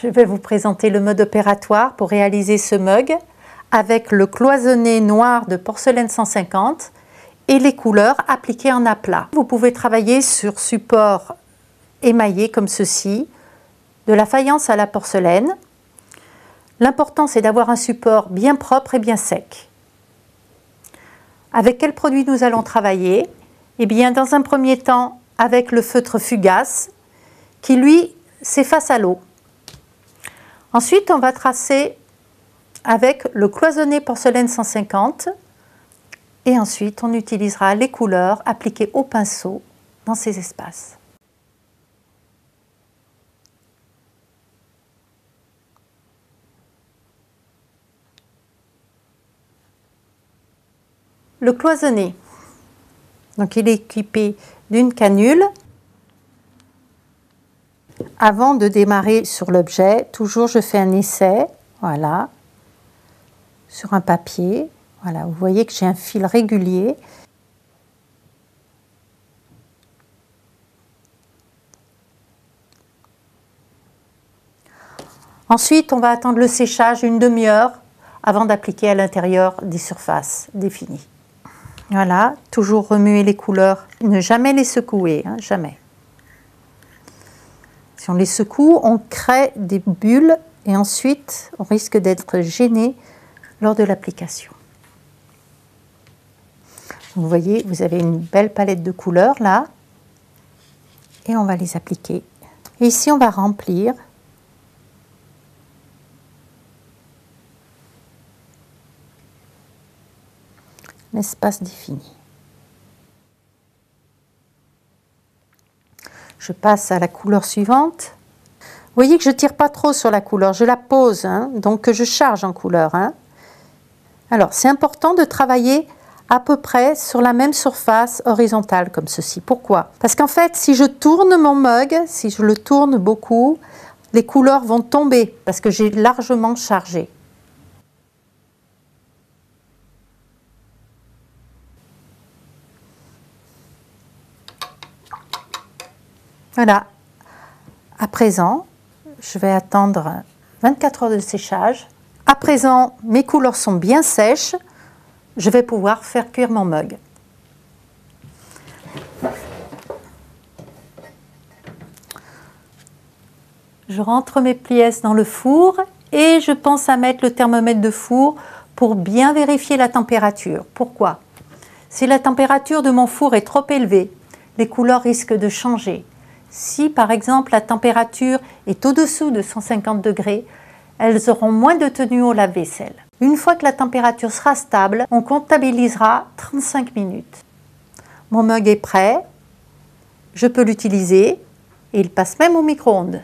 Je vais vous présenter le mode opératoire pour réaliser ce mug avec le cloisonné noir de porcelaine 150 et les couleurs appliquées en aplat. Vous pouvez travailler sur support émaillé comme ceci, de la faïence à la porcelaine. L'important c'est d'avoir un support bien propre et bien sec. Avec quel produit nous allons travailler? Eh bien, dans un premier temps, avec le feutre Fugace, qui lui s'efface à l'eau. Ensuite, on va tracer avec le cloisonné porcelaine 150 et ensuite on utilisera les couleurs appliquées au pinceau dans ces espaces. Le cloisonné, donc il est équipé d'une canule. Avant de démarrer sur l'objet, toujours je fais un essai, voilà, sur un papier. Voilà, vous voyez que j'ai un fil régulier. Ensuite, on va attendre le séchage une demi-heure avant d'appliquer à l'intérieur des surfaces définies. Voilà, toujours remuer les couleurs, ne jamais les secouer, hein, jamais. Si on les secoue, on crée des bulles et ensuite on risque d'être gêné lors de l'application. Vous voyez, vous avez une belle palette de couleurs là et on va les appliquer. Et ici, on va remplir l'espace défini. Je passe à la couleur suivante. Vous voyez que je ne tire pas trop sur la couleur, je la pose, hein, donc je charge en couleur. Hein. Alors, c'est important de travailler à peu près sur la même surface horizontale comme ceci. Pourquoi? Parce qu'en fait, si je tourne mon mug, si je le tourne beaucoup, les couleurs vont tomber parce que j'ai largement chargé. Voilà. À présent, je vais attendre 24 heures de séchage. À présent, mes couleurs sont bien sèches. Je vais pouvoir faire cuire mon mug. Je rentre mes pièces dans le four et je pense à mettre le thermomètre de four pour bien vérifier la température. Pourquoi? Si la température de mon four est trop élevée, les couleurs risquent de changer. Si par exemple la température est au-dessous de 150 degrés, elles auront moins de tenue au lave-vaisselle. Une fois que la température sera stable, on comptabilisera 35 minutes. Mon mug est prêt, je peux l'utiliser et il passe même au micro-ondes.